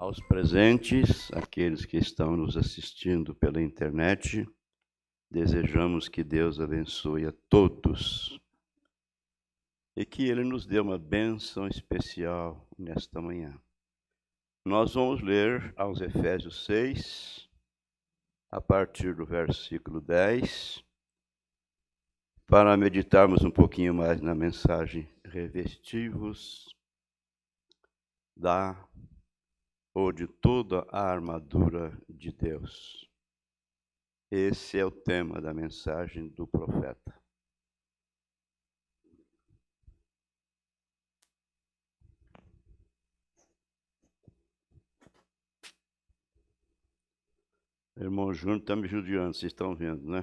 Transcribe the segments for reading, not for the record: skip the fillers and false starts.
Aos presentes, aqueles que estão nos assistindo pela internet, desejamos que Deus abençoe a todos e que Ele nos dê uma bênção especial nesta manhã. Nós vamos ler aos Efésios 6, a partir do versículo 10, para meditarmos um pouquinho mais na mensagem revestivos ou de toda a armadura de Deus. Esse é o tema da mensagem do profeta. O irmão Júnior está me judiando, vocês estão vendo, né?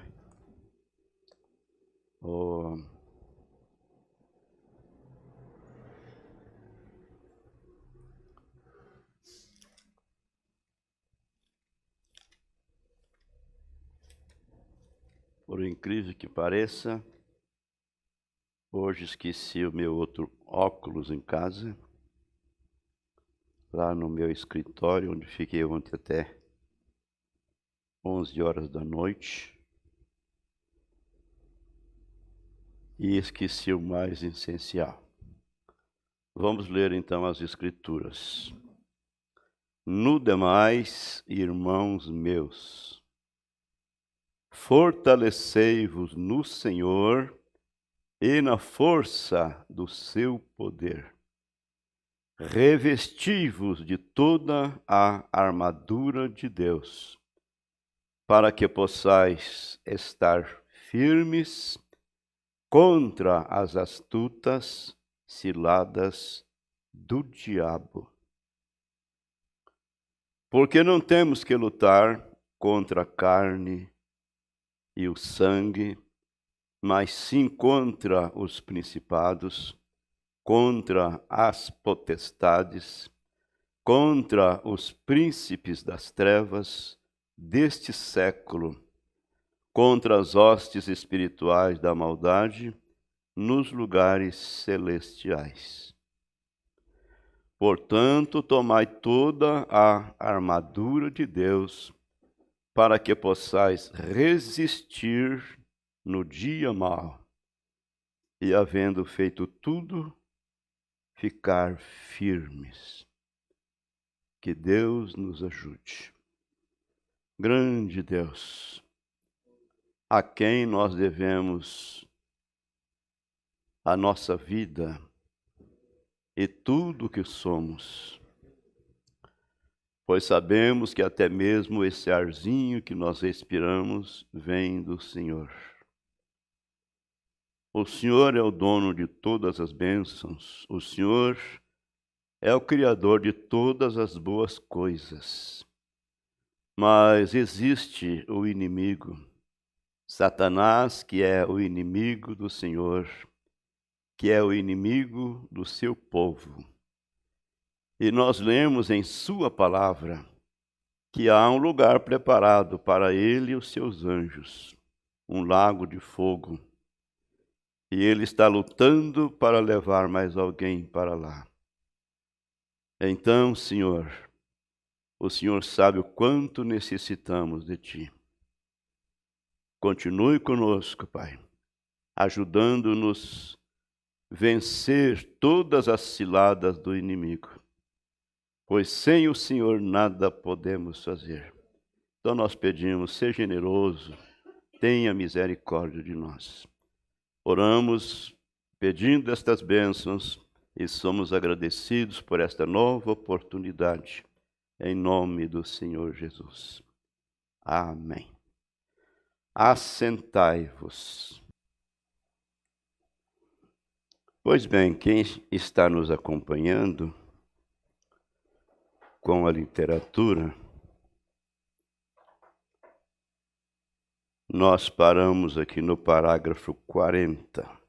Por incrível que pareça, hoje esqueci o meu outro óculos em casa, lá no meu escritório, onde fiquei ontem até 11 horas da noite. E esqueci o mais essencial. Vamos ler então as Escrituras. No demais, irmãos meus, fortalecei-vos no Senhor e na força do seu poder. Revesti-vos de toda a armadura de Deus, para que possais estar firmes contra as astutas ciladas do diabo. Porque não temos que lutar contra a carne e o sangue, mas sim contra os principados, contra as potestades, contra os príncipes das trevas deste século, contra as hostes espirituais da maldade nos lugares celestiais. Portanto, tomai toda a armadura de Deus, para que possais resistir no dia mau, e havendo feito tudo, ficar firmes. Que Deus nos ajude. Grande Deus, a quem nós devemos a nossa vida e tudo o que somos, pois sabemos que até mesmo esse arzinho que nós respiramos vem do Senhor. O Senhor é o dono de todas as bênçãos, o Senhor é o Criador de todas as boas coisas. Mas existe o inimigo, Satanás, que é o inimigo do Senhor, que é o inimigo do seu povo. E nós lemos em sua palavra que há um lugar preparado para ele e os seus anjos, um lago de fogo. E ele está lutando para levar mais alguém para lá. Então, Senhor, o Senhor sabe o quanto necessitamos de Ti. Continue conosco, Pai, ajudando-nos a vencer todas as ciladas do inimigo, pois sem o Senhor nada podemos fazer. Então nós pedimos, seja generoso, tenha misericórdia de nós. Oramos pedindo estas bênçãos e somos agradecidos por esta nova oportunidade, em nome do Senhor Jesus. Amém. Assentai-vos. Pois bem, quem está nos acompanhando com a literatura, nós paramos aqui no parágrafo 40.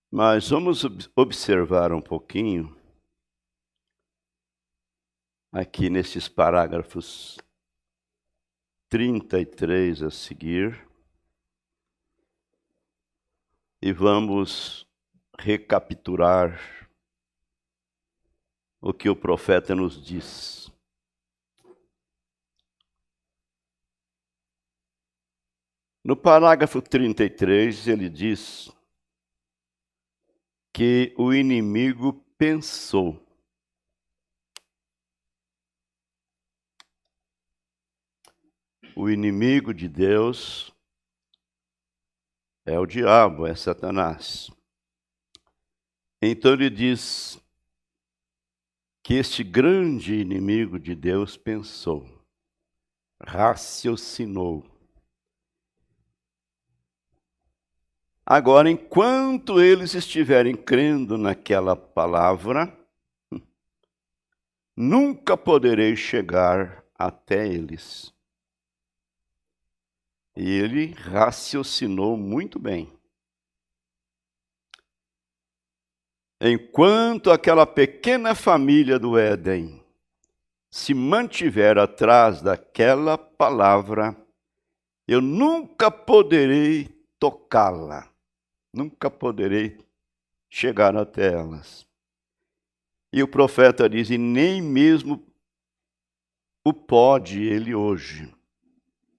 Mas vamos observar um pouquinho aqui nesses parágrafos 33 a seguir. E vamos recapitular o que o profeta nos diz. No parágrafo 33, ele diz que o inimigo pensou. O inimigo de Deus é o diabo, é Satanás. Então ele diz que este grande inimigo de Deus pensou, raciocinou. Agora, enquanto eles estiverem crendo naquela palavra, nunca poderei chegar até eles. E ele raciocinou muito bem. Enquanto aquela pequena família do Éden se mantiver atrás daquela palavra, eu nunca poderei tocá-la. Nunca poderei chegar até elas. E o profeta diz, e nem mesmo o pode ele hoje,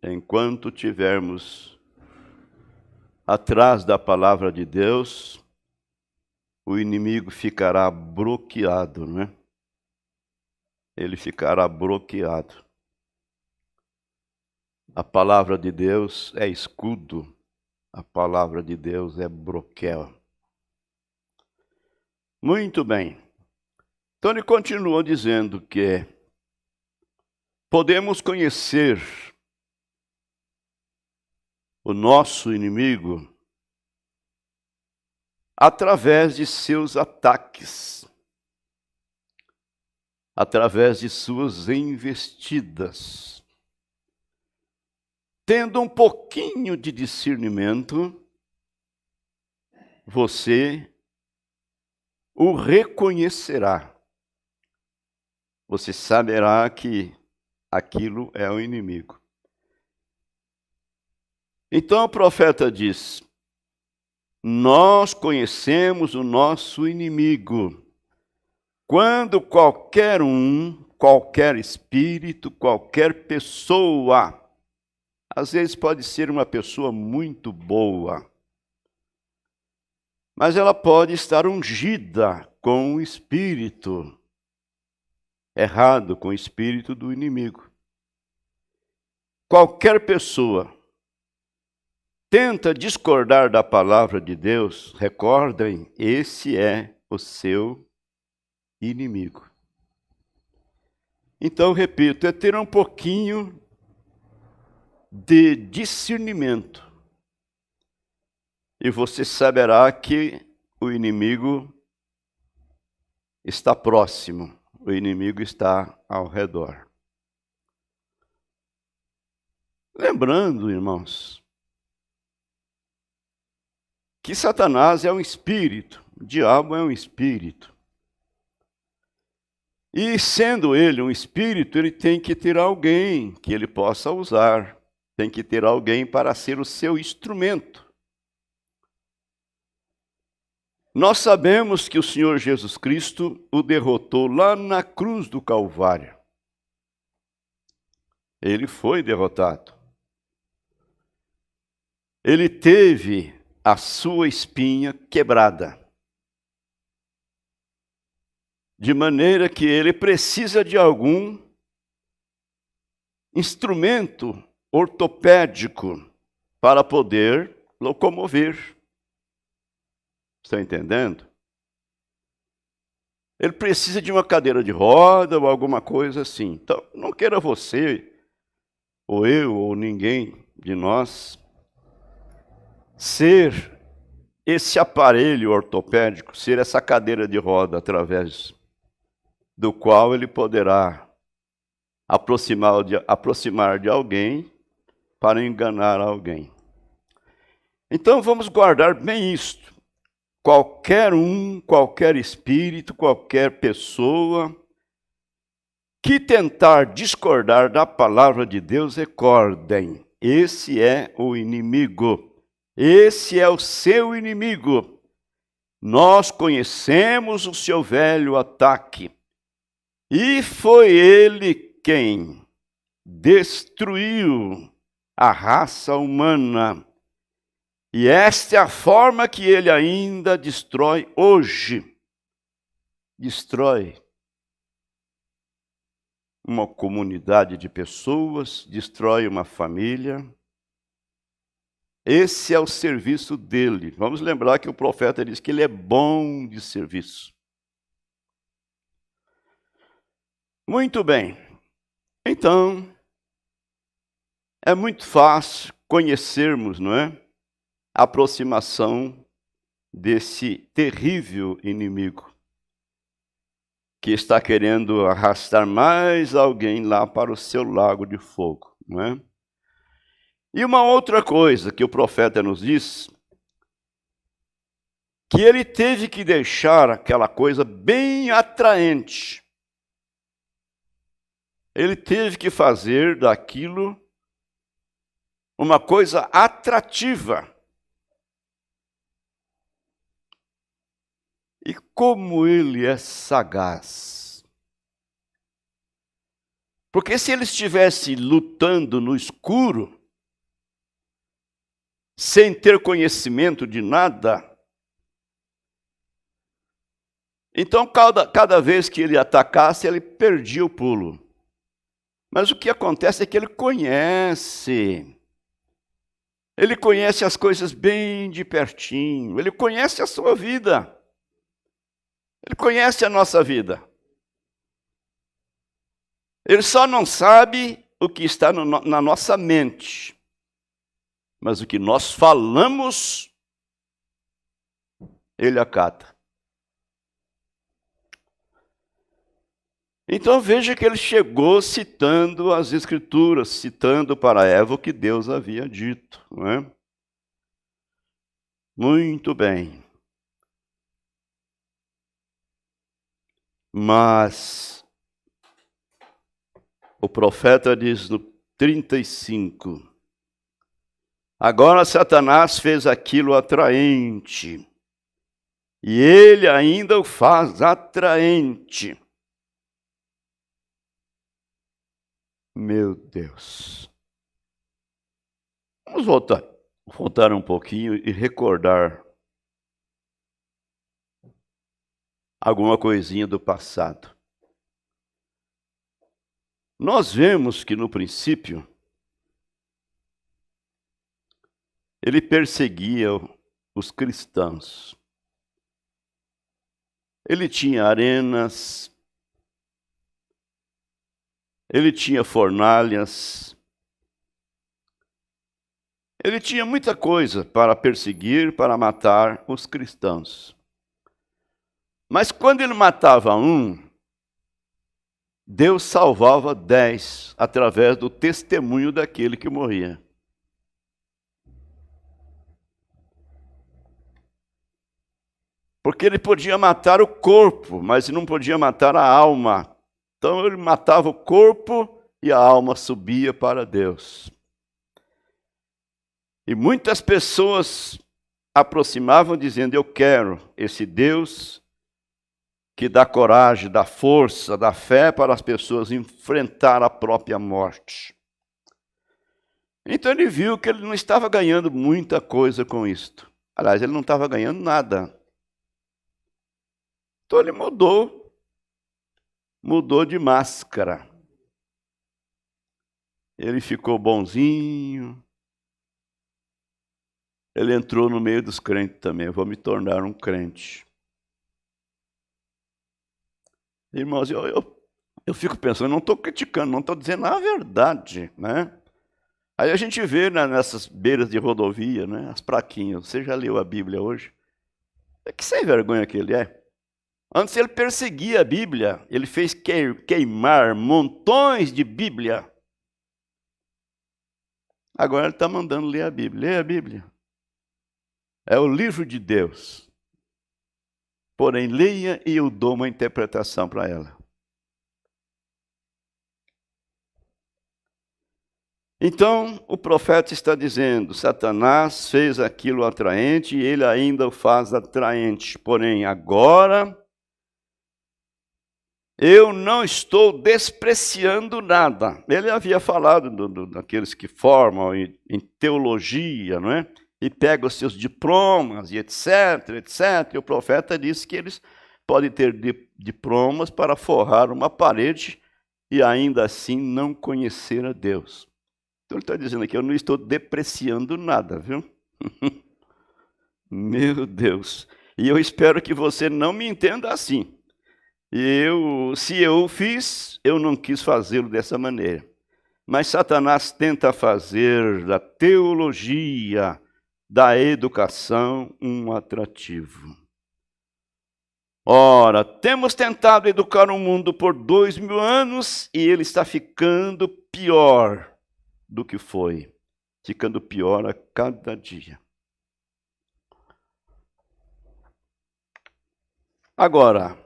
enquanto tivermos atrás da palavra de Deus, o inimigo ficará bloqueado, né? Ele ficará bloqueado. A palavra de Deus é escudo, a palavra de Deus é broquel. Muito bem. Então ele continua dizendo que podemos conhecer o nosso inimigo através de seus ataques, através de suas investidas. Tendo um pouquinho de discernimento, você o reconhecerá. Você saberá que aquilo é o inimigo. Então o profeta diz, nós conhecemos o nosso inimigo. Quando qualquer espírito, qualquer pessoa, às vezes pode ser uma pessoa muito boa, mas ela pode estar ungida com o espírito errado, com o espírito do inimigo. Qualquer pessoa tenta discordar da palavra de Deus, recordem, esse é o seu inimigo. Então, repito, é ter um pouquinho de discernimento. E você saberá que o inimigo está próximo, o inimigo está ao redor. Lembrando, irmãos, que Satanás é um espírito, o diabo é um espírito. E sendo ele um espírito, ele tem que ter alguém que ele possa usar, tem que ter alguém para ser o seu instrumento. Nós sabemos que o Senhor Jesus Cristo o derrotou lá na cruz do Calvário. Ele foi derrotado. Ele teve a sua espinha quebrada. De maneira que ele precisa de algum instrumento ortopédico para poder locomover. Está entendendo? Ele precisa de uma cadeira de roda ou alguma coisa assim. Então, não queira você, ou eu, ou ninguém de nós, ser esse aparelho ortopédico, ser essa cadeira de roda através do qual ele poderá aproximar de alguém para enganar alguém. Então vamos guardar bem isto. Qualquer espírito, qualquer pessoa que tentar discordar da palavra de Deus, recordem, esse é o inimigo. Esse é o seu inimigo. Nós conhecemos o seu velho ataque. E foi ele quem destruiu a raça humana. E esta é a forma que ele ainda destrói hoje. Destrói uma comunidade de pessoas, destrói uma família. Esse é o serviço dele. Vamos lembrar que o profeta diz que ele é bom de serviço. Muito bem. Então, é muito fácil conhecermos, não é? A aproximação desse terrível inimigo que está querendo arrastar mais alguém lá para o seu lago de fogo, não é? E uma outra coisa que o profeta nos diz, que ele teve que deixar aquela coisa bem atraente. Ele teve que fazer daquilo uma coisa atrativa. E como ele é sagaz. Porque se ele estivesse lutando no escuro, sem ter conhecimento de nada, então cada vez que ele atacasse, ele perdia o pulo. Mas o que acontece é que ele conhece. Ele conhece as coisas bem de pertinho. Ele conhece a sua vida. Ele conhece a nossa vida. Ele só não sabe o que está na nossa mente. Mas o que nós falamos, ele acata. Então veja que ele chegou citando as Escrituras, citando para Eva o que Deus havia dito, não é? Muito bem. Mas o profeta diz no 35, agora Satanás fez aquilo atraente, e ele ainda o faz atraente. Meu Deus. Vamos voltar um pouquinho e recordar alguma coisinha do passado. Nós vemos que no princípio ele perseguia os cristãos. Ele tinha arenas, ele tinha fornalhas, ele tinha muita coisa para perseguir, para matar os cristãos. Mas quando ele matava um, Deus salvava 10 através do testemunho daquele que morria. Porque ele podia matar o corpo, mas não podia matar a alma. Então ele matava o corpo e a alma subia para Deus. E muitas pessoas aproximavam dizendo, eu quero esse Deus que dá coragem, dá força, dá fé para as pessoas enfrentar a própria morte. Então ele viu que ele não estava ganhando muita coisa com isto. Aliás, ele não estava ganhando nada. Então ele mudou de máscara. Ele ficou bonzinho. Ele entrou no meio dos crentes também. Eu vou me tornar um crente. Irmãos, eu fico pensando, não estou criticando, não estou dizendo a verdade, né? Aí a gente vê nessas beiras de rodovia, né, as plaquinhas. Você já leu a Bíblia hoje? Que sem vergonha que ele é. Antes ele perseguia a Bíblia, ele fez queimar montões de Bíblia. Agora ele está mandando ler a Bíblia. Lê a Bíblia. É o livro de Deus. Porém, leia e eu dou uma interpretação para ela. Então, o profeta está dizendo, Satanás fez aquilo atraente e ele ainda o faz atraente. Porém, agora, eu não estou despreciando nada. Ele havia falado daqueles que formam em teologia, não é? E pegam os seus diplomas e etc, etc. E o profeta disse que eles podem ter diplomas para forrar uma parede e ainda assim não conhecer a Deus. Então ele está dizendo aqui, eu não estou depreciando nada, viu? Meu Deus. E eu espero que você não me entenda assim. Se eu fiz, eu não quis fazê-lo dessa maneira. Mas Satanás tenta fazer da teologia, da educação, um atrativo. Ora, temos tentado educar o mundo por 2000 anos e ele está ficando pior do que foi. Ficando pior a cada dia. Agora,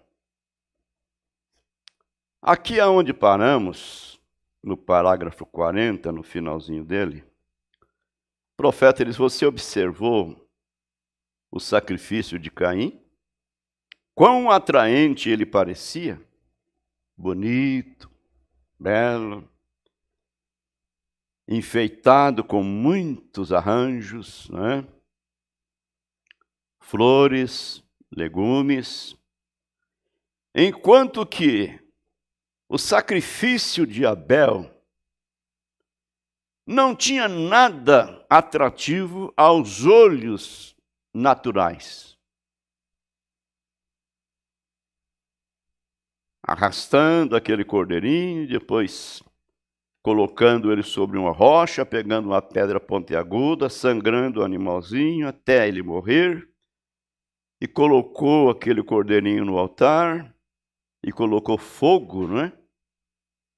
aqui aonde paramos, no parágrafo 40, no finalzinho dele, o profeta diz, você observou o sacrifício de Caim? Quão atraente ele parecia? Bonito, belo, enfeitado com muitos arranjos, né? Flores, legumes. Enquanto que o sacrifício de Abel não tinha nada atrativo aos olhos naturais. Arrastando aquele cordeirinho, depois colocando ele sobre uma rocha, pegando uma pedra pontiaguda, sangrando o animalzinho até ele morrer, e colocou aquele cordeirinho no altar, e colocou fogo, não é?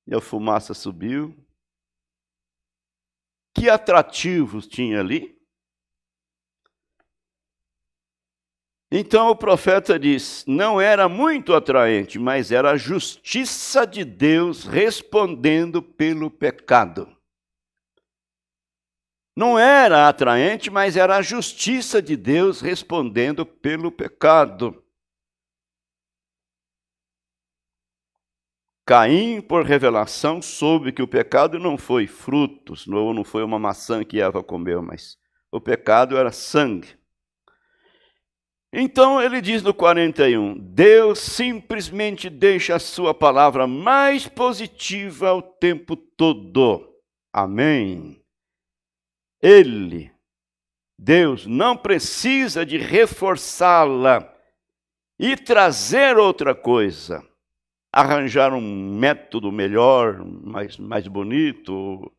E a fumaça subiu. Que atrativos tinha ali? Então o profeta diz, não era muito atraente, mas era a justiça de Deus respondendo pelo pecado. Não era atraente, mas era a justiça de Deus respondendo pelo pecado. Caim, por revelação, soube que o pecado não foi frutos, não foi uma maçã que Eva comeu, mas o pecado era sangue. Então ele diz no 41, Deus simplesmente deixa a sua palavra mais positiva o tempo todo. Amém. Deus, não precisa de reforçá-la e trazer outra coisa. Arranjar um método melhor, mais bonito.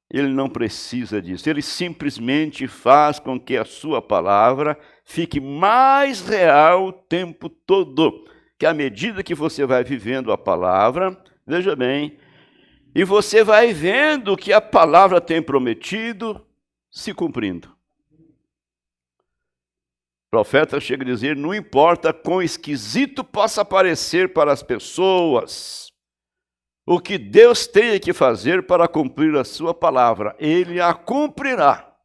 Ele não precisa disso. Ele simplesmente faz com que a sua palavra fique mais real o tempo todo. Que à medida que você vai vivendo a palavra, veja bem, e você vai vendo que a palavra tem prometido se cumprindo. O profeta chega a dizer, não importa quão esquisito possa parecer para as pessoas, o que Deus tem que fazer para cumprir a sua palavra, Ele a cumprirá.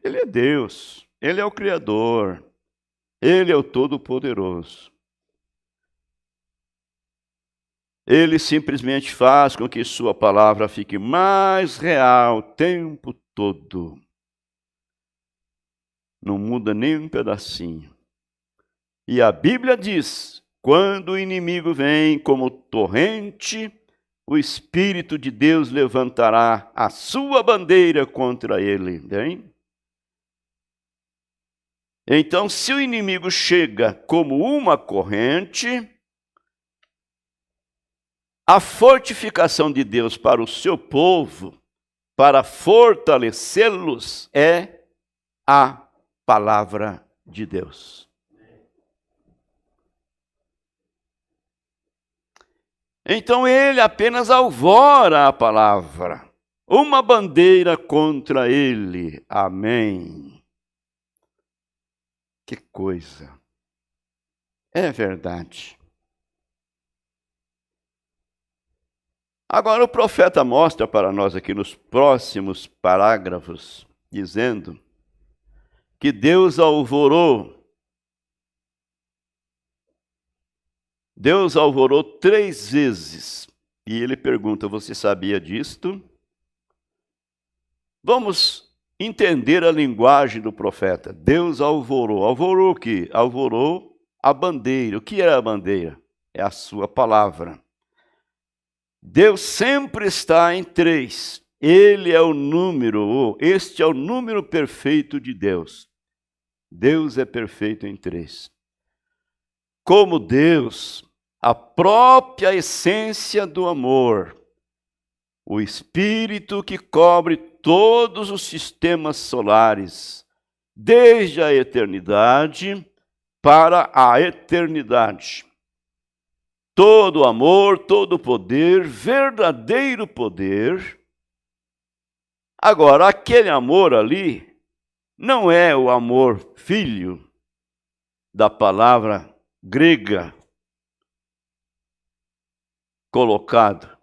Ele é Deus, Ele é o Criador, Ele é o Todo-Poderoso. Ele simplesmente faz com que sua palavra fique mais real o tempo todo. Não muda nem um pedacinho. E a Bíblia diz, quando o inimigo vem como torrente, o Espírito de Deus levantará a sua bandeira contra ele. Bem? Então, se o inimigo chega como uma corrente, a fortificação de Deus para o seu povo, para fortalecê-los, é a palavra de Deus. Então ele apenas alvora a palavra, uma bandeira contra ele. Amém. Que coisa. É verdade. Agora o profeta mostra para nós aqui nos próximos parágrafos, dizendo que Deus alvorou Deus alvorou 3 vezes. E ele pergunta, você sabia disto? Vamos entender a linguagem do profeta. Deus alvorou. Alvorou o quê? Alvorou a bandeira. O que é a bandeira? É a sua palavra. Deus sempre está em 3. Ele é o número, este é o número perfeito de Deus. Deus é perfeito em 3. Como Deus, a própria essência do amor, o Espírito que cobre todos os sistemas solares, desde a eternidade para a eternidade. Todo amor, todo poder, verdadeiro poder. Agora, aquele amor ali não é o amor filho da palavra grega colocado,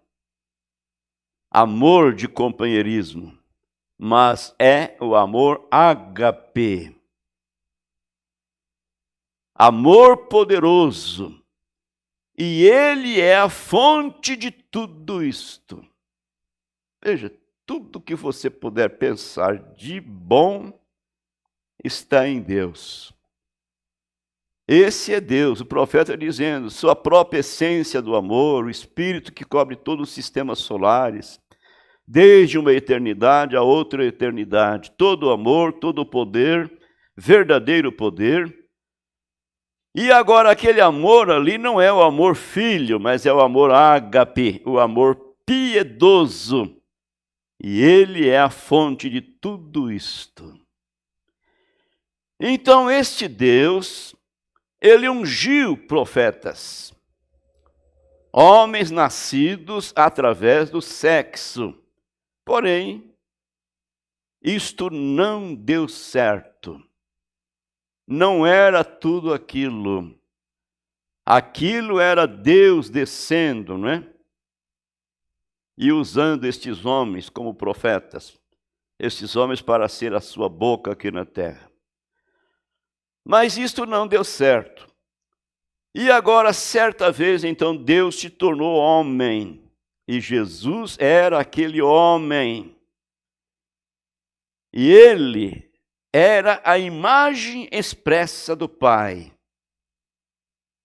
amor de companheirismo, mas é o amor ágape, amor poderoso. E ele é a fonte de tudo isto. Veja, tudo que você puder pensar de bom está em Deus. Esse é Deus, o profeta dizendo, sua própria essência do amor, o Espírito que cobre todos os sistemas solares, desde uma eternidade a outra eternidade, todo amor, todo poder, verdadeiro poder. E agora aquele amor ali não é o amor filho, mas é o amor ágape, o amor piedoso. E ele é a fonte de tudo isto. Então este Deus, ele ungiu profetas, homens nascidos através do sexo. Porém, isto não deu certo. Não era tudo aquilo. Aquilo era Deus descendo, não é? E usando estes homens como profetas. Estes homens para ser a sua boca aqui na terra. Mas isto não deu certo. E agora, certa vez, então, Deus se tornou homem. E Jesus era aquele homem. E ele era a imagem expressa do Pai.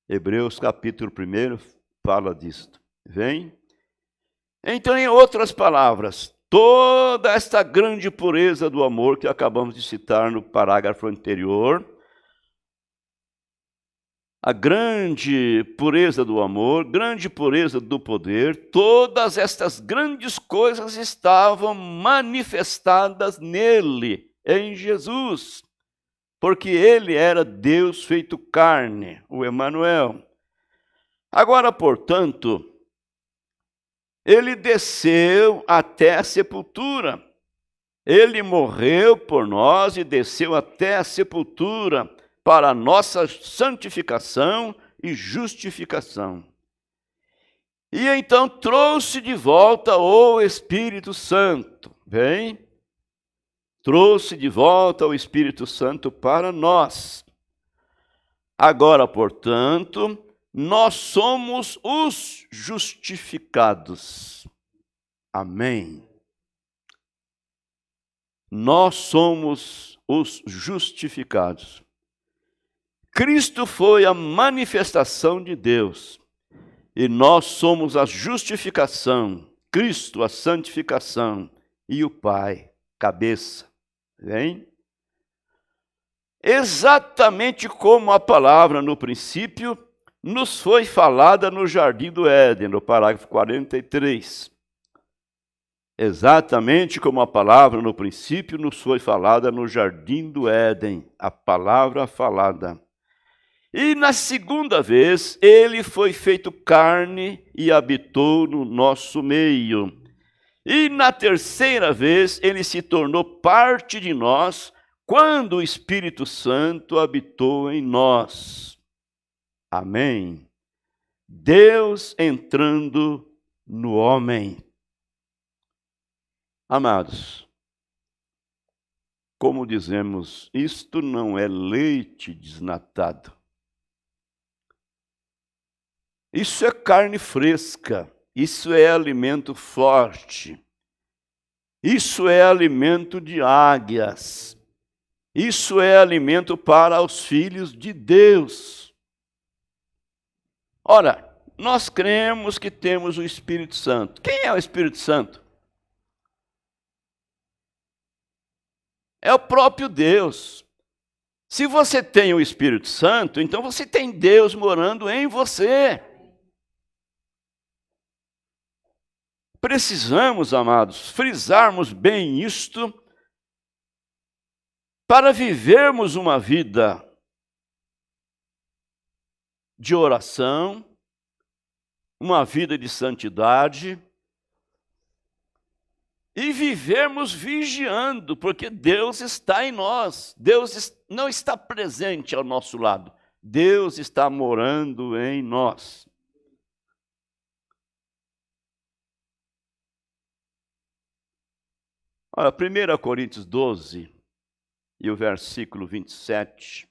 Hebreus capítulo 1 fala disto. Vem? Então, em outras palavras, toda esta grande pureza do amor que acabamos de citar no parágrafo anterior, a grande pureza do amor, grande pureza do poder, todas estas grandes coisas estavam manifestadas nele, em Jesus, porque ele era Deus feito carne, o Emanuel. Agora, portanto, ele desceu até a sepultura. Ele morreu por nós e desceu até a sepultura para a nossa santificação e justificação. E então trouxe de volta o Espírito Santo. Bem? Trouxe de volta o Espírito Santo para nós. Agora, portanto, nós somos os justificados. Amém. Nós somos os justificados. Cristo foi a manifestação de Deus. E nós somos a justificação. Cristo, a santificação. E o Pai, cabeça. Vem? Exatamente como a palavra no princípio nos foi falada no Jardim do Éden, no parágrafo 43. Exatamente como a palavra no princípio nos foi falada no Jardim do Éden, a palavra falada. E na segunda vez, ele foi feito carne e habitou no nosso meio. E na terceira vez, ele se tornou parte de nós, quando o Espírito Santo habitou em nós. Amém. Deus entrando no homem. Amados, como dizemos, isto não é leite desnatado. Isso é carne fresca, isso é alimento forte, isso é alimento de águias, isso é alimento para os filhos de Deus. Ora, nós cremos que temos o Espírito Santo. Quem é o Espírito Santo? É o próprio Deus. Se você tem o Espírito Santo, então você tem Deus morando em você. Precisamos, amados, frisarmos bem isto para vivermos uma vida de oração, uma vida de santidade e vivermos vigiando, porque Deus está em nós. Deus não está presente ao nosso lado. Deus está morando em nós. Olha, 1 Coríntios 12 e o versículo 27.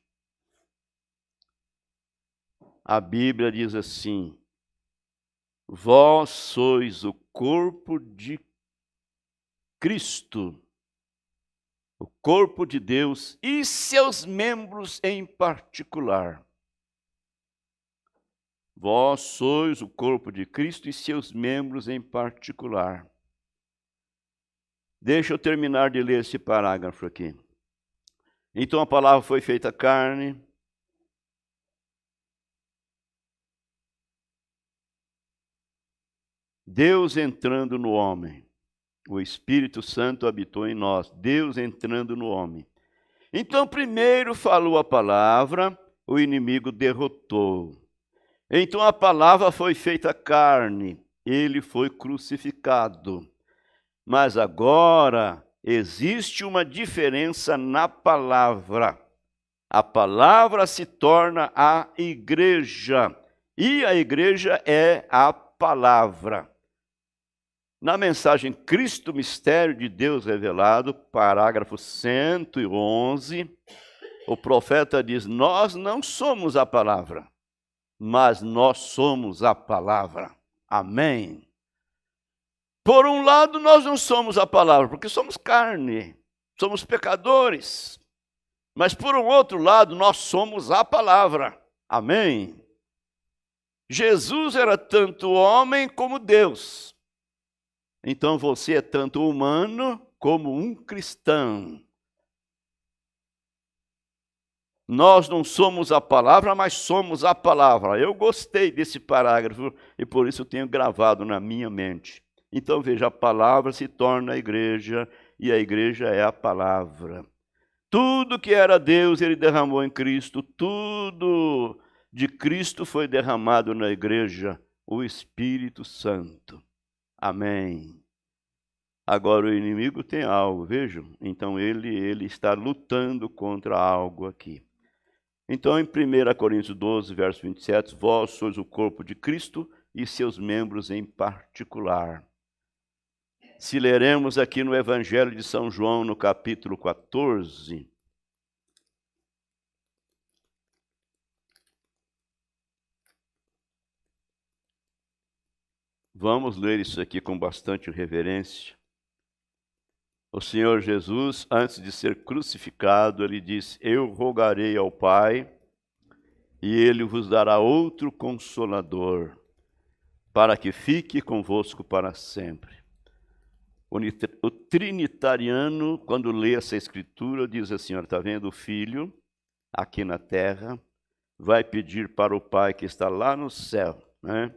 A Bíblia diz assim: vós sois o corpo de Cristo, o corpo de Deus e seus membros em particular. Vós sois o corpo de Cristo e seus membros em particular. Deixa eu terminar de ler esse parágrafo aqui. Então a palavra foi feita carne. Deus entrando no homem. O Espírito Santo habitou em nós. Deus entrando no homem. Então primeiro falou a palavra, o inimigo derrotou. Então a palavra foi feita carne. Ele foi crucificado. Mas agora existe uma diferença na palavra. A palavra se torna a igreja. E a igreja é a palavra. Na mensagem Cristo, Mistério de Deus Revelado, parágrafo 111, o profeta diz: nós não somos a palavra, mas nós somos a palavra. Amém. Por um lado, nós não somos a palavra, porque somos carne, somos pecadores. Mas por um outro lado, nós somos a palavra. Amém? Jesus era tanto homem como Deus. Então você é tanto humano como um cristão. Nós não somos a palavra, mas somos a palavra. Eu gostei desse parágrafo e por isso tenho gravado na minha mente. Então veja, a palavra se torna a igreja e a igreja é a palavra. Tudo que era Deus, ele derramou em Cristo. Tudo de Cristo foi derramado na igreja, o Espírito Santo. Amém. Agora o inimigo tem algo, vejam. Então ele está lutando contra algo aqui. Então em 1 Coríntios 12, verso 27, vós sois o corpo de Cristo e seus membros em particular. Se leremos aqui no Evangelho de São João, no capítulo 14, vamos ler isso aqui com bastante reverência. O Senhor Jesus, antes de ser crucificado, ele disse: eu rogarei ao Pai, e ele vos dará outro Consolador, para que fique convosco para sempre. O trinitariano, quando lê essa escritura, diz assim: está vendo o Filho aqui na terra, vai pedir para o Pai que está lá no céu, né,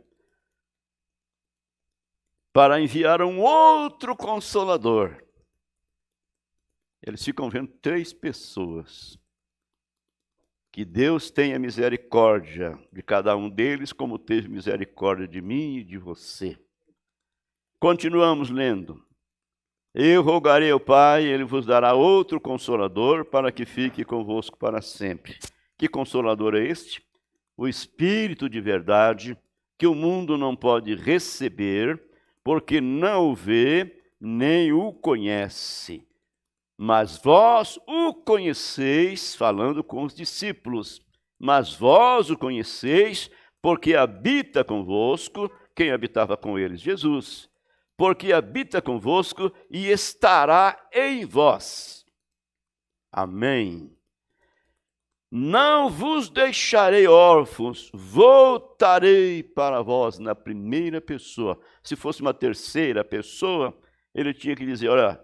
para enviar um outro Consolador. Eles ficam vendo 3 pessoas. Que Deus tenha misericórdia de cada um deles, como teve misericórdia de mim e de você. Continuamos lendo. Eu rogarei ao Pai, ele vos dará outro Consolador, para que fique convosco para sempre. Que Consolador é este? O Espírito de verdade, que o mundo não pode receber, porque não o vê, nem o conhece. Mas vós o conheceis, falando com os discípulos, mas vós o conheceis, porque habita convosco, quem habitava com eles? Jesus. Porque habita convosco e estará em vós. Amém. Não vos deixarei órfãos, voltarei para vós, na primeira pessoa. Se fosse uma terceira pessoa, ele tinha que dizer, olha,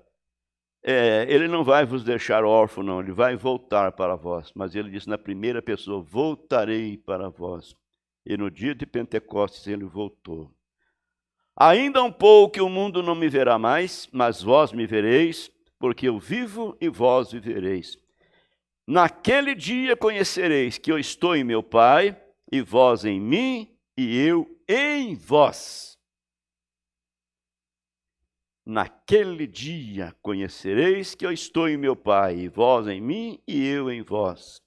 ele não vai vos deixar órfão, não, ele vai voltar para vós. Mas ele disse na primeira pessoa, voltarei para vós. E no dia de Pentecostes ele voltou. Ainda um pouco que o mundo não me verá mais, mas vós me vereis, porque eu vivo e vós vivereis. Naquele dia conhecereis que eu estou em meu Pai, e vós em mim, e eu em vós. Naquele dia conhecereis que eu estou em meu Pai, e vós em mim, e eu em vós.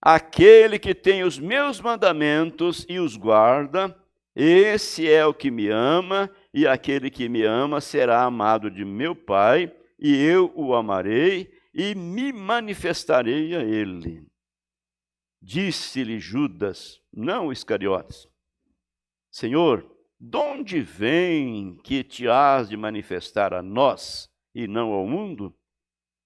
Aquele que tem os meus mandamentos e os guarda, esse é o que me ama, e aquele que me ama será amado de meu Pai, e eu o amarei, e me manifestarei a ele. Disse-lhe Judas, não Iscariotes, Senhor, de onde vem que te has de manifestar a nós e não ao mundo?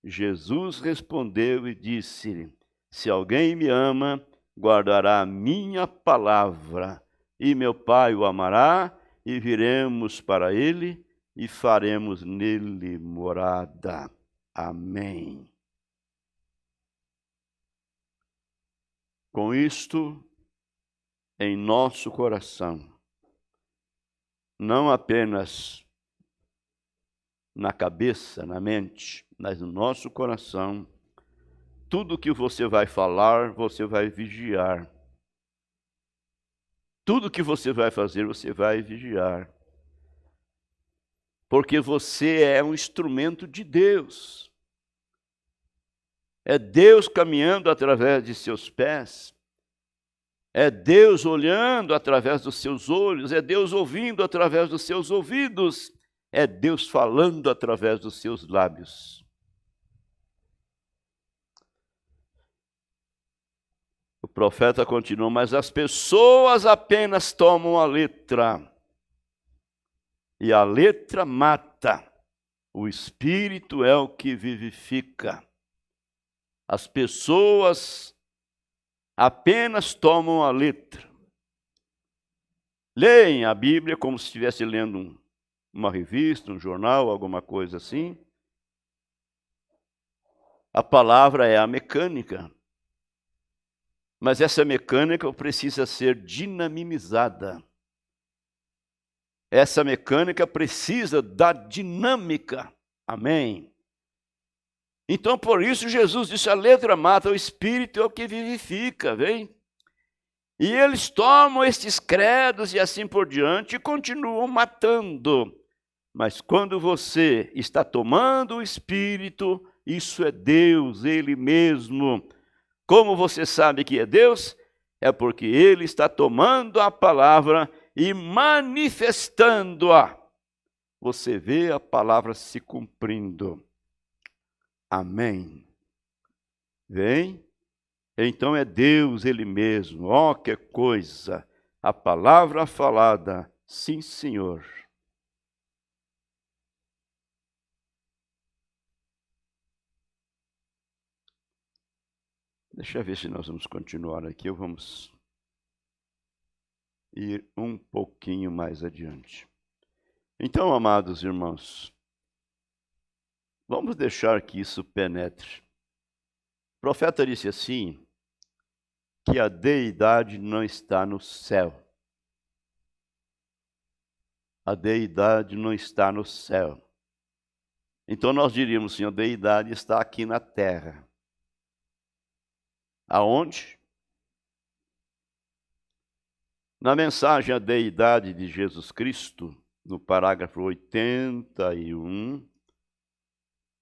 Jesus respondeu e disse-lhe, se alguém me ama, guardará a minha palavra, e meu Pai o amará, e viremos para ele, e faremos nele morada. Amém. Com isto em nosso coração, não apenas na cabeça, na mente, mas no nosso coração, tudo que você vai falar, você vai vigiar. Tudo que você vai fazer, você vai vigiar. Porque você é um instrumento de Deus. É Deus caminhando através de seus pés. É Deus olhando através dos seus olhos. É Deus ouvindo através dos seus ouvidos. É Deus falando através dos seus lábios. O profeta continua, mas as pessoas apenas tomam a letra. E a letra mata. O Espírito é o que vivifica. As pessoas apenas tomam a letra. Leem a Bíblia como se estivesse lendo uma revista, um jornal, alguma coisa assim. A palavra é a mecânica. Mas essa mecânica precisa ser dinamizada. Essa mecânica precisa da dinâmica. Amém? Então, por isso, Jesus disse, a letra mata, o Espírito é o que vivifica, vem? E eles tomam estes credos e assim por diante e continuam matando. Mas quando você está tomando o Espírito, isso é Deus, Ele mesmo. Como você sabe que é Deus? É porque Ele está tomando a palavra e manifestando-a. Você vê a palavra se cumprindo. Amém. Vem? Então é Deus Ele mesmo. Ó, que coisa! A palavra falada, sim, Senhor. Deixa eu ver se nós vamos continuar aqui, ou vamos ir um pouquinho mais adiante. Então, amados irmãos, vamos deixar que isso penetre. O profeta disse assim, que a deidade não está no céu. A deidade não está no céu. Então nós diríamos assim, a deidade está aqui na terra. Aonde? Na mensagem à deidade de Jesus Cristo, no parágrafo 81,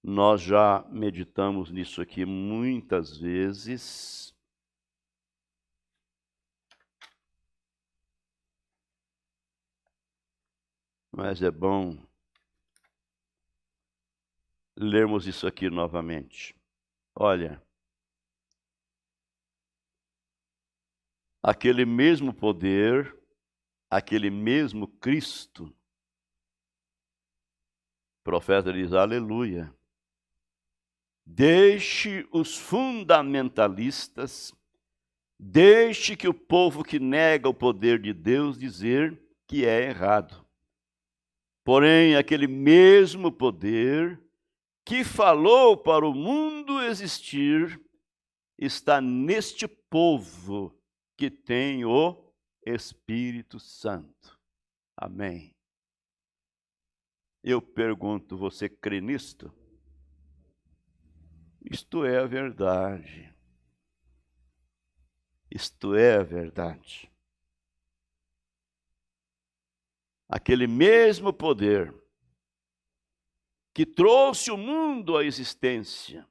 nós já meditamos nisso aqui muitas vezes. Mas é bom lermos isso aqui novamente. Olha, aquele mesmo poder, aquele mesmo Cristo. O profeta diz, aleluia. Deixe os fundamentalistas, deixe que o povo que nega o poder de Deus dizer que é errado. Porém, aquele mesmo poder que falou para o mundo existir, está neste povo que tem o Espírito Santo. Amém. Eu pergunto, você crê nisto? Isto é a verdade. Isto é a verdade. Aquele mesmo poder que trouxe o mundo à existência,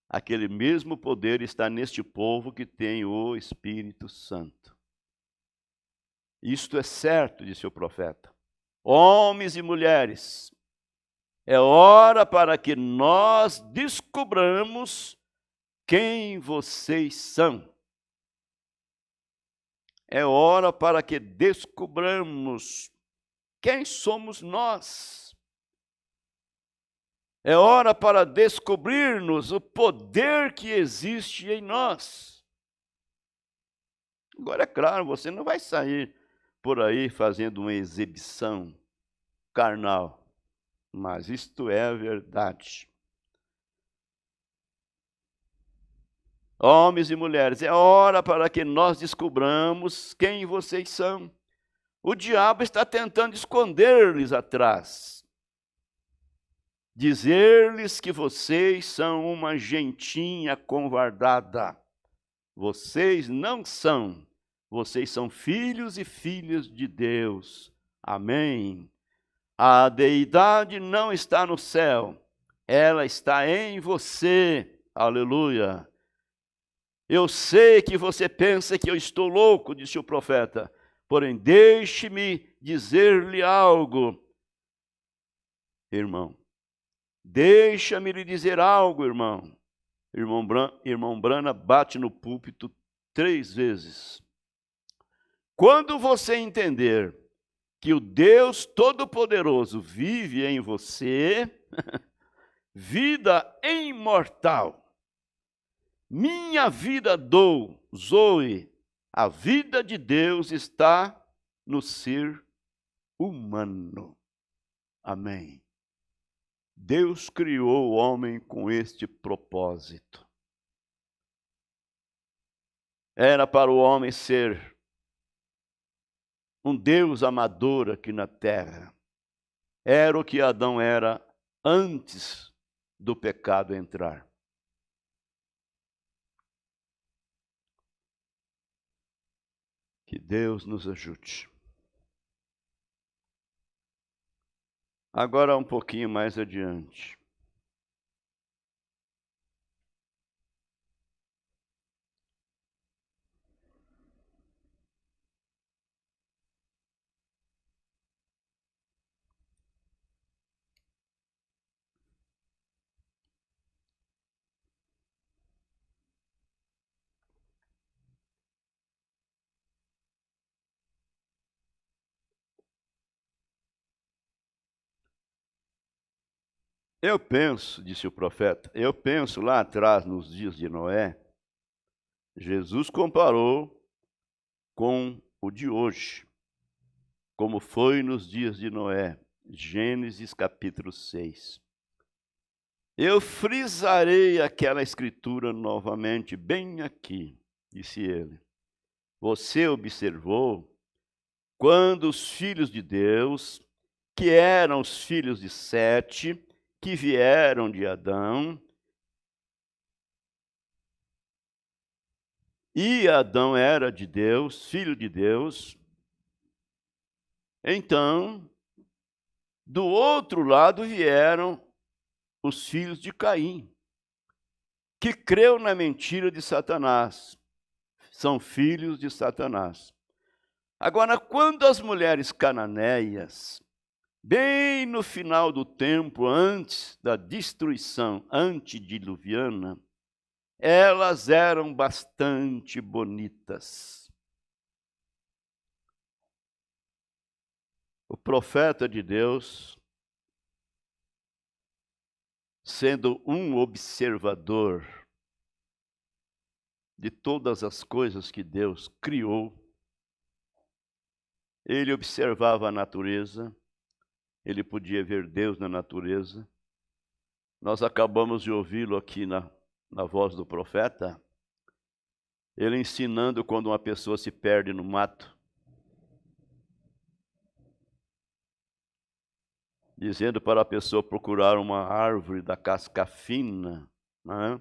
aquele mesmo poder está neste povo que tem o Espírito Santo. Isto é certo, disse o profeta. Homens e mulheres, é hora para que nós descobramos quem vocês são. É hora para que descobramos quem somos nós. É hora para descobrirmos o poder que existe em nós. Agora, é claro, você não vai sair por aí fazendo uma exibição carnal, mas isto é a verdade. Homens e mulheres, é hora para que nós descobramos quem vocês são. O diabo está tentando esconder-lhes atrás. Dizer-lhes que vocês são uma gentinha covardada. Vocês não são. Vocês são filhos e filhas de Deus. Amém. A deidade não está no céu. Ela está em você. Aleluia. Eu sei que você pensa que eu estou louco, disse o profeta. Porém, deixe-me dizer-lhe algo, irmão. Deixa-me lhe dizer algo, irmão. Irmão Brana bate no púlpito 3 vezes. Quando você entender que o Deus Todo-Poderoso vive em você, vida imortal, minha vida dou, Zoe, a vida de Deus está no ser humano. Amém. Deus criou o homem com este propósito. Era para o homem ser um Deus amador aqui na terra. Era o que Adão era antes do pecado entrar. Que Deus nos ajude. Agora um pouquinho mais adiante. Eu penso, disse o profeta, eu penso lá atrás, nos dias de Noé, Jesus comparou com o de hoje, como foi nos dias de Noé, Gênesis capítulo 6. Eu frisarei aquela escritura novamente, bem aqui, disse ele. Você observou quando os filhos de Deus, que eram os filhos de Sete, que vieram de Adão, e Adão era de Deus, filho de Deus. Então, do outro lado vieram os filhos de Caim, que creu na mentira de Satanás. São filhos de Satanás. Agora, quando as mulheres cananeias, bem no final do tempo, antes da destruição antediluviana, elas eram bastante bonitas. O profeta de Deus, sendo um observador de todas as coisas que Deus criou, ele observava a natureza, ele podia ver Deus na natureza. Nós acabamos de ouvi-lo aqui na voz do profeta, ele ensinando quando uma pessoa se perde no mato, dizendo para a pessoa procurar uma árvore da casca fina, né?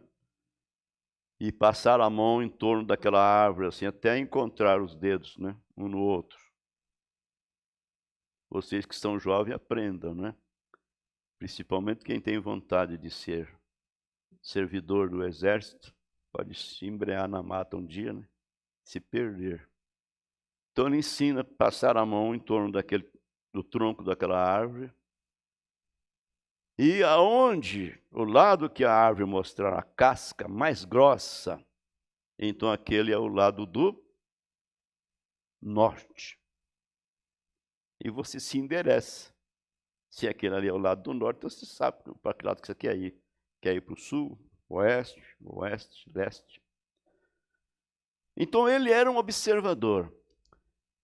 E passar a mão em torno daquela árvore, assim, até encontrar os dedos, né? Um no outro. Vocês que são jovens, aprendam, né? Principalmente quem tem vontade de ser servidor do exército, pode se embrear na mata um dia, né? Se perder. Então ele ensina a passar a mão em torno do tronco daquela árvore. E aonde o lado que a árvore mostrar a casca mais grossa, então aquele é o lado do norte. E você se endereça. Se aquele ali é o lado do norte, então você sabe para que lado que você quer ir. Quer ir para o sul, oeste, leste. Então ele era um observador.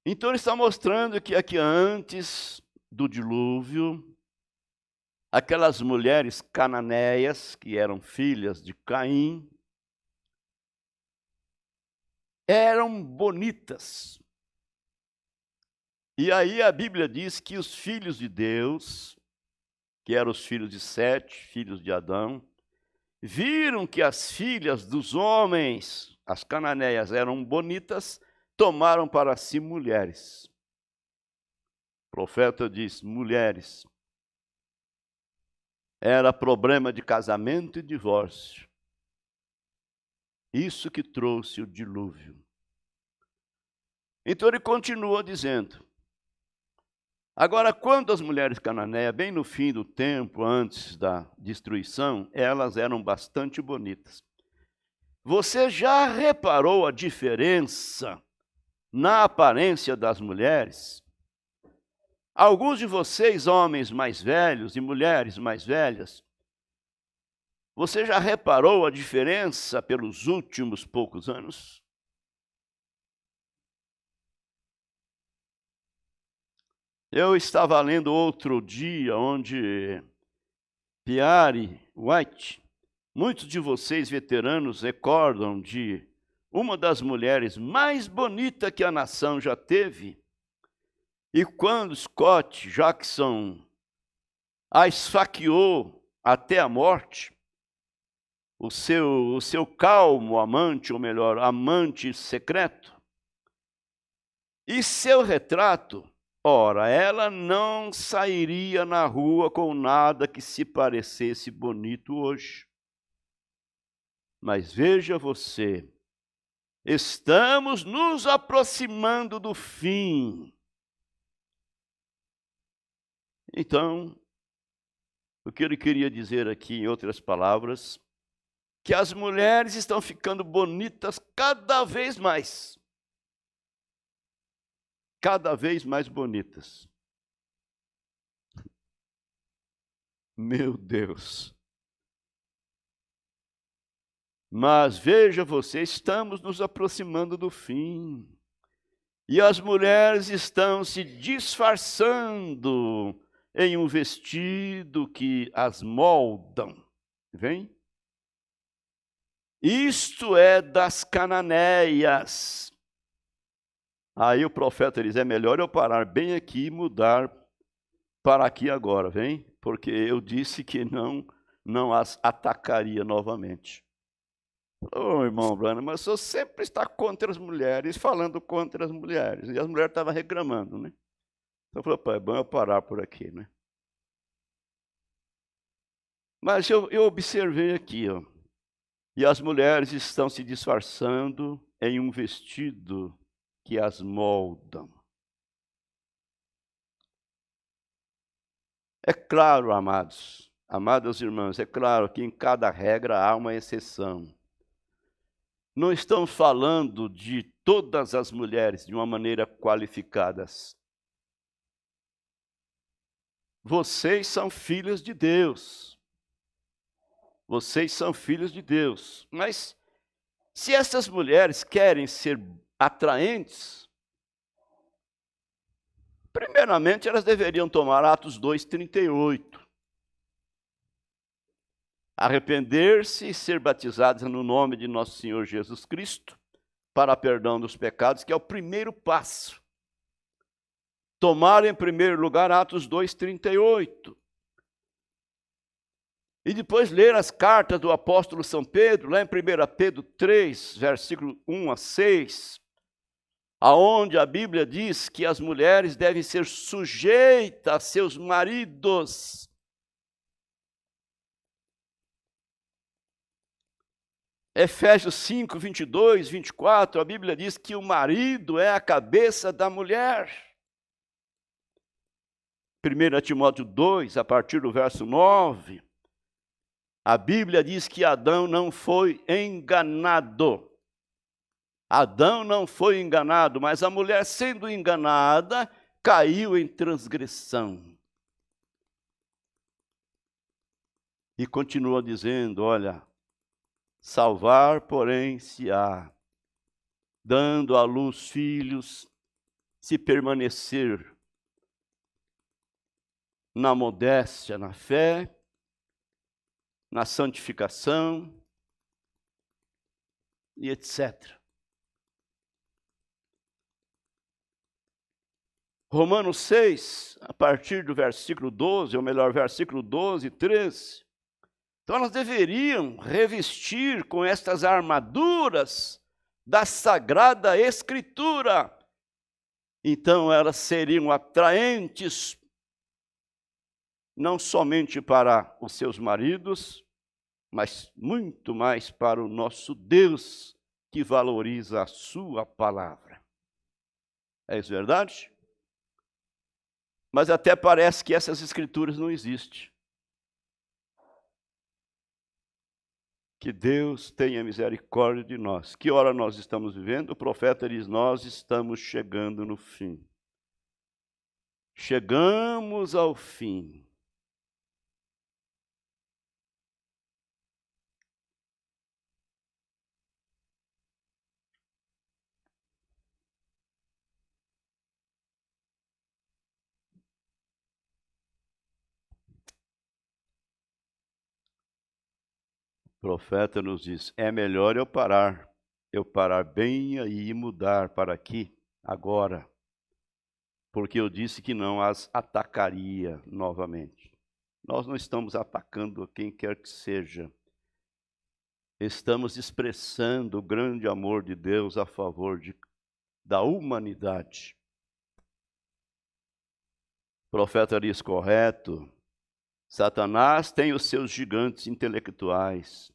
Então ele está mostrando que aqui antes do dilúvio, aquelas mulheres cananeias, que eram filhas de Caim, eram bonitas. E aí a Bíblia diz que os filhos de Deus, que eram os filhos de Sete, filhos de Adão, viram que as filhas dos homens, as cananeias, eram bonitas, tomaram para si mulheres. O profeta diz, mulheres. Era problema de casamento e divórcio. Isso que trouxe o dilúvio. Então ele continua dizendo, agora, quando as mulheres cananeias, bem no fim do tempo, antes da destruição, elas eram bastante bonitas. Você já reparou a diferença na aparência das mulheres? Alguns de vocês, homens mais velhos e mulheres mais velhas, você já reparou a diferença pelos últimos poucos anos? Eu estava lendo outro dia, onde Pierre White, muitos de vocês veteranos recordam de uma das mulheres mais bonitas que a nação já teve. E quando Scott Jackson a esfaqueou até a morte, o seu calmo amante, ou melhor, amante secreto, e seu retrato, ora, ela não sairia na rua com nada que se parecesse bonito hoje. Mas veja você, estamos nos aproximando do fim. Então, o que ele queria dizer aqui, em outras palavras, que as mulheres estão ficando bonitas cada vez mais. Cada vez mais bonitas. Meu Deus. Mas veja você, estamos nos aproximando do fim. E as mulheres estão se disfarçando em um vestido que as moldam. Vem? Isto é das cananeias. Aí o profeta diz, é melhor eu parar bem aqui e mudar para aqui agora, vem? Porque eu disse que não as atacaria novamente. Ô, irmão Branham, mas o senhor sempre está contra as mulheres, falando contra as mulheres. E as mulheres estavam reclamando, né? Então eu falei, pai, é bom eu parar por aqui, né? Mas eu observei aqui, ó. E as mulheres estão se disfarçando em um vestido que as moldam. É claro, amados, amadas irmãs, é claro que em cada regra há uma exceção. Não estamos falando de todas as mulheres de uma maneira qualificadas. vocês são filhas de Deus. Vocês são filhos de Deus. Mas se essas mulheres querem ser atraentes, primeiramente elas deveriam tomar Atos 2:38. Arrepender-se e ser batizadas no nome de nosso Senhor Jesus Cristo para perdão dos pecados, que é o primeiro passo. Tomar em primeiro lugar Atos 2:38. E depois ler as cartas do apóstolo São Pedro, lá em 1 Pedro 3, versículo 1 a 6, aonde a Bíblia diz que as mulheres devem ser sujeitas a seus maridos. Efésios 5, 22, 24, a Bíblia diz que o marido é a cabeça da mulher. 1 Timóteo 2, a partir do verso 9, a Bíblia diz que Adão não foi enganado. Adão não foi enganado, mas a mulher, sendo enganada, caiu em transgressão. E continua dizendo, olha, salvar, porém, se há, dando à luz filhos, se permanecer na modéstia, na fé, na santificação e etc. Romanos 6, a partir do versículo 12, ou melhor, versículo 12 e 13. Então elas deveriam revestir com estas armaduras da Sagrada Escritura. Então elas seriam atraentes não somente para os seus maridos, mas muito mais para o nosso Deus, que valoriza a sua palavra. É isso verdade? Mas até parece que essas escrituras não existem. Que Deus tenha misericórdia de nós. Que hora nós estamos vivendo? O profeta diz, nós estamos chegando no fim. Chegamos ao fim. O profeta nos diz, é melhor eu parar bem aí e mudar para aqui, agora, porque eu disse que não as atacaria novamente. Nós não estamos atacando quem quer que seja. Estamos expressando o grande amor de Deus a favor da humanidade. O profeta diz, correto, Satanás tem os seus gigantes intelectuais.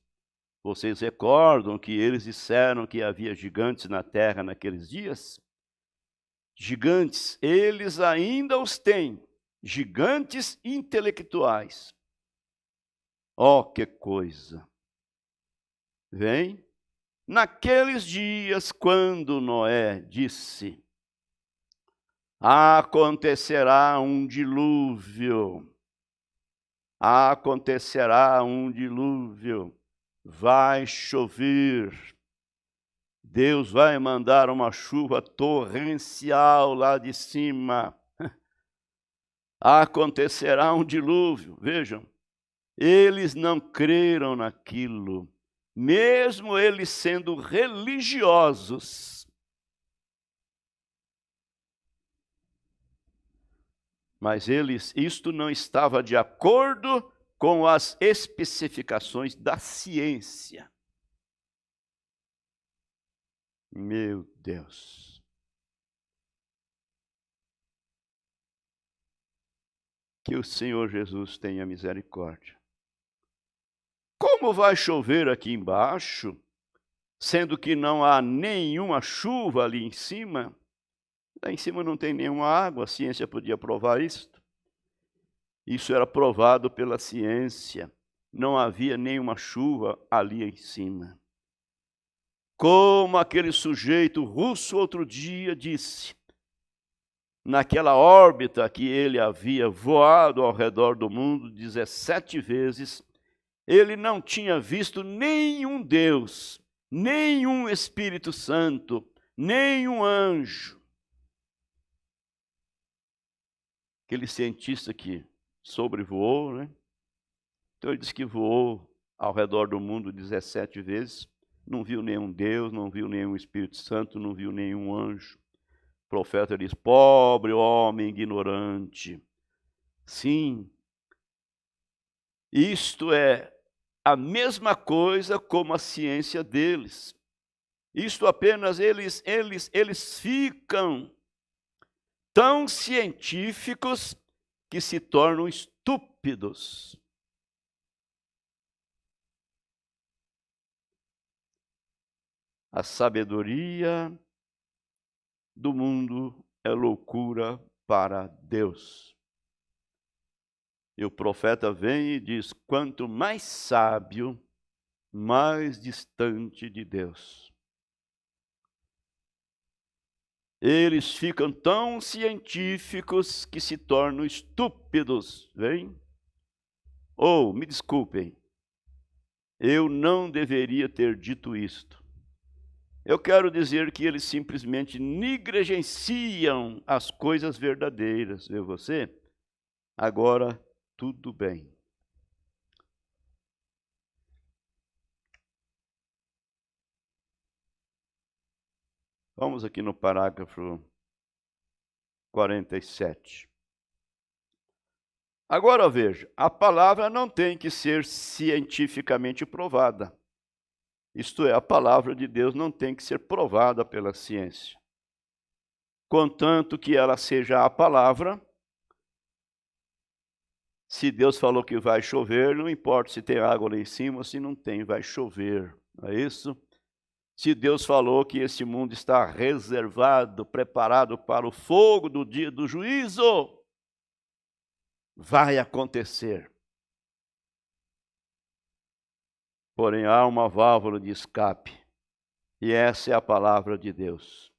Vocês recordam que eles disseram que havia gigantes na terra naqueles dias? Gigantes, eles ainda os têm, gigantes intelectuais. Oh, que coisa! Vem, naqueles dias, quando Noé disse, acontecerá um dilúvio, vai chover, Deus vai mandar uma chuva torrencial lá de cima, acontecerá um dilúvio. Vejam, eles não creram naquilo, mesmo eles sendo religiosos. Mas isto não estava de acordo com as especificações da ciência. Meu Deus. Que o Senhor Jesus tenha misericórdia. Como vai chover aqui embaixo, sendo que não há nenhuma chuva ali em cima? Lá em cima não tem nenhuma água, a ciência podia provar isso. Isso era provado pela ciência. Não havia nenhuma chuva ali em cima. Como aquele sujeito russo outro dia disse, naquela órbita que ele havia voado ao redor do mundo 17 vezes, ele não tinha visto nenhum Deus, nenhum Espírito Santo, nenhum anjo. Aquele cientista que sobrevoou, né? Então ele disse que voou ao redor do mundo 17 vezes, não viu nenhum Deus, não viu nenhum Espírito Santo, não viu nenhum anjo. O profeta diz: pobre homem ignorante. Sim, isto é a mesma coisa como a ciência deles. Isto apenas eles ficam tão científicos que se tornam estúpidos. A sabedoria do mundo é loucura para Deus. E o profeta vem e diz: quanto mais sábio, mais distante de Deus. Eles ficam tão científicos que se tornam estúpidos, vem? Ou, me desculpem, eu não deveria ter dito isto. Eu quero dizer que eles simplesmente negligenciam as coisas verdadeiras. Vê você? Agora, tudo bem. Vamos aqui no parágrafo 47. Agora veja, a palavra não tem que ser cientificamente provada. Isto é, a palavra de Deus não tem que ser provada pela ciência. Contanto que ela seja a palavra, se Deus falou que vai chover, não importa se tem água lá em cima ou se não tem, vai chover, não é isso? Se Deus falou que esse mundo está reservado, preparado para o fogo do dia do juízo, vai acontecer. Porém, há uma válvula de escape, e essa é a palavra de Deus.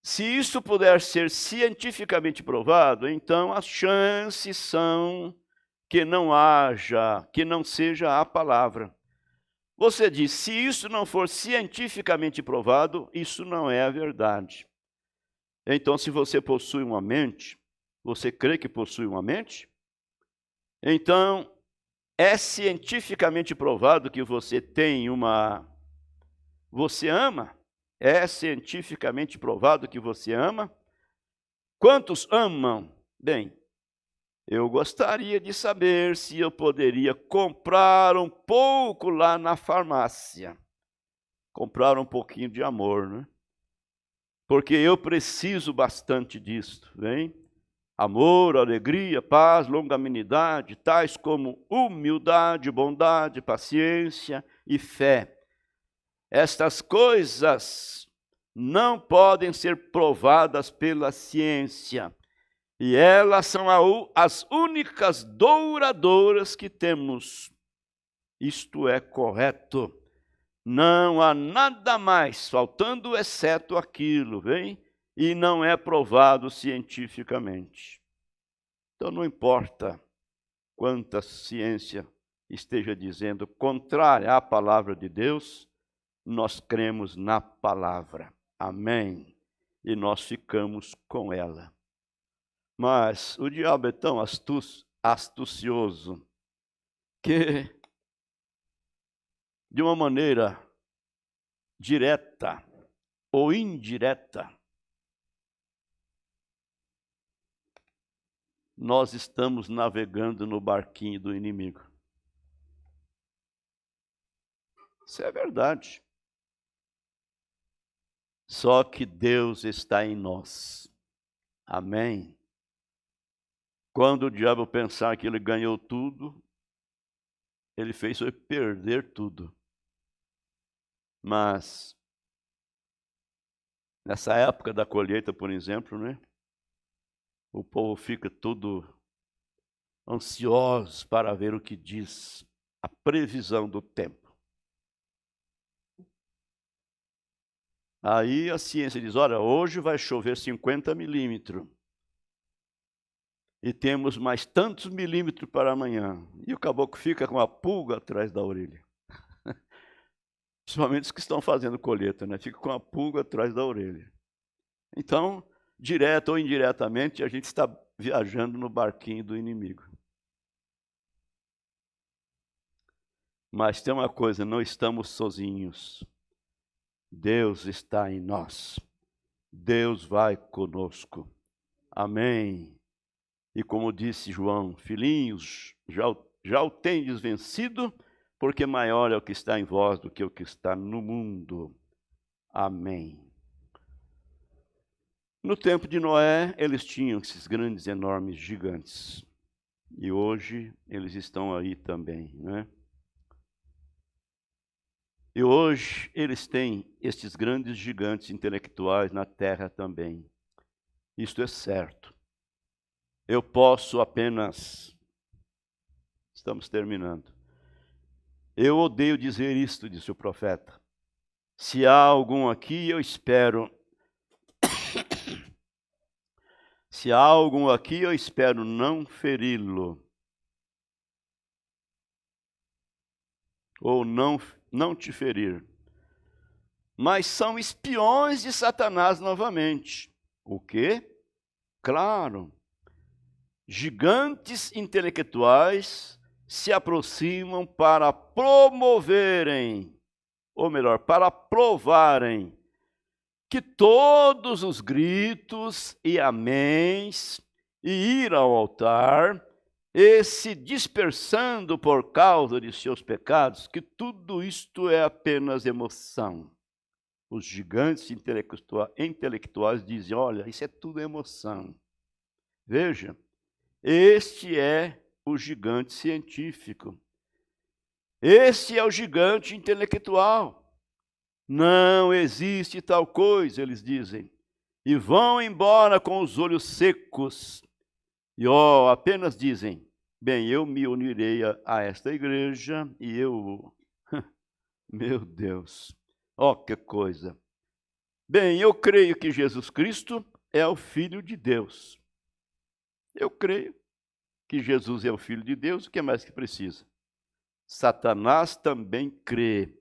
Se isso puder ser cientificamente provado, então as chances são que não haja, que não seja a palavra. Você diz, se isso não for cientificamente provado, isso não é a verdade. Então, se você possui uma mente, você crê que possui uma mente? Então, é cientificamente provado que você tem uma... Você ama? É cientificamente provado que você ama? Quantos amam? Bem, eu gostaria de saber se eu poderia comprar um pouco lá na farmácia. Comprar um pouquinho de amor, né? Porque eu preciso bastante disso, vem? Amor, alegria, paz, longanimidade, tais como humildade, bondade, paciência e fé. Estas coisas não podem ser provadas pela ciência. E elas são as únicas douradouras que temos. Isto é correto. Não há nada mais faltando exceto aquilo, vem? E não é provado cientificamente. Então não importa quanta ciência esteja dizendo contrária à palavra de Deus, nós cremos na palavra. Amém. E nós ficamos com ela. Mas o diabo é tão astucioso que, de uma maneira direta ou indireta, nós estamos navegando no barquinho do inimigo. Isso é verdade. Só que Deus está em nós. Amém. Quando o diabo pensar que ele ganhou tudo, ele fez foi perder tudo. Mas, nessa época da colheita, por exemplo, né? O povo fica todo ansioso para ver o que diz a previsão do tempo. Aí a ciência diz, olha, hoje vai chover 50 milímetros. E temos mais tantos milímetros para amanhã. E o caboclo fica com a pulga atrás da orelha. Principalmente os que estão fazendo colheita, né? Fica com a pulga atrás da orelha. Então, direto ou indiretamente, a gente está viajando no barquinho do inimigo. Mas tem uma coisa, não estamos sozinhos. Deus está em nós. Deus vai conosco. Amém. E como disse João, filhinhos, já o tendes vencido, porque maior é o que está em vós do que o que está no mundo. Amém. No tempo de Noé, eles tinham esses grandes, enormes gigantes. E hoje eles estão aí também, né? E hoje eles têm estes grandes gigantes intelectuais na terra também. Isto é certo. Eu posso apenas... Estamos terminando. Eu odeio dizer isto, disse o profeta. Se há algum aqui, eu espero... Se há algum aqui, eu espero não feri-lo. Ou não te ferir. Mas são espiões de Satanás novamente. O quê? Claro. Gigantes intelectuais se aproximam para promoverem, ou melhor, para provarem, que todos os gritos e améns e ir ao altar, e se dispersando por causa de seus pecados, que tudo isto é apenas emoção. Os gigantes intelectuais dizem, olha, isso é tudo emoção. Veja, este é o gigante científico. Este é o gigante intelectual. Não existe tal coisa, eles dizem. E vão embora com os olhos secos. E apenas dizem, bem, eu me unirei a esta igreja e eu... Meu Deus, que coisa. Bem, eu creio que Jesus Cristo é o Filho de Deus. Eu creio que Jesus é o Filho de Deus, o que mais que precisa? Satanás também crê.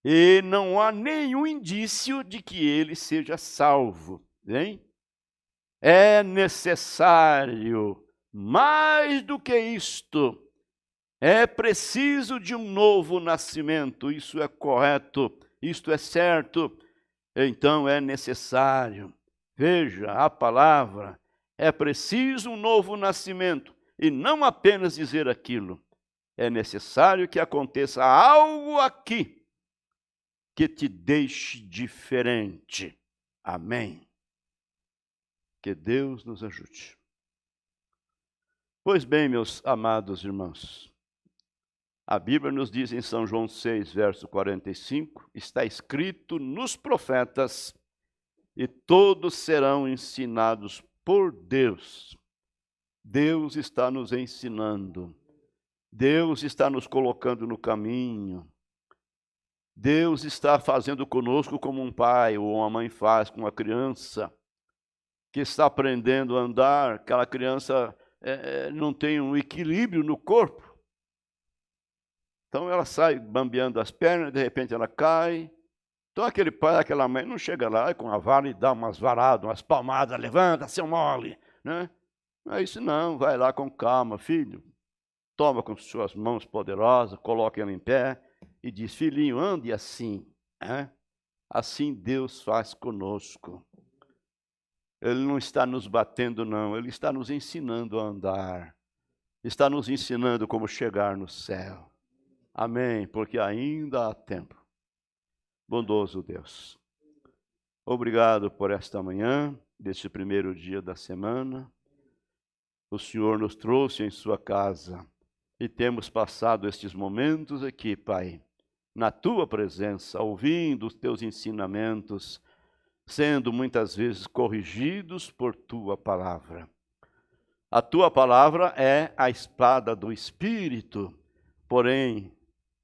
E não há nenhum indício de que ele seja salvo. Hein? É necessário, mais do que isto, é preciso de um novo nascimento. Isso é correto, isto é certo. Então é necessário. Veja a palavra. É preciso um novo nascimento. E não apenas dizer aquilo. É necessário que aconteça algo aqui que te deixe diferente. Amém. Que Deus nos ajude. Pois bem, meus amados irmãos, a Bíblia nos diz em São João 6, verso 45, está escrito nos profetas, e todos serão ensinados por Deus. Deus está nos ensinando. Deus está nos colocando no caminho. Deus está fazendo conosco como um pai ou uma mãe faz com uma criança que está aprendendo a andar. Aquela criança não tem um equilíbrio no corpo. Então ela sai bambeando as pernas, de repente ela cai. Então aquele pai, aquela mãe não chega lá com a vara e dá umas varadas, umas palmadas, levanta, seu mole, né? Não é isso não, vai lá com calma, filho. Toma com suas mãos poderosas, coloca ela em pé e diz, filhinho, ande assim. Assim Deus faz conosco. Ele não está nos batendo não, Ele está nos ensinando a andar. Está nos ensinando como chegar no céu. Amém, porque ainda há tempo. Bondoso Deus. Obrigado por esta manhã, deste primeiro dia da semana. O Senhor nos trouxe em sua casa e temos passado estes momentos aqui, Pai, na tua presença, ouvindo os teus ensinamentos, sendo muitas vezes corrigidos por tua palavra. A tua palavra é a espada do Espírito, porém,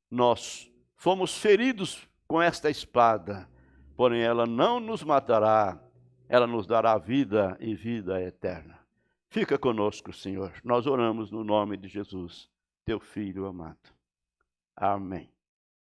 nós fomos feridos com esta espada, porém ela não nos matará, ela nos dará vida e vida eterna. Fica conosco, Senhor. Nós oramos no nome de Jesus, teu Filho amado. Amém.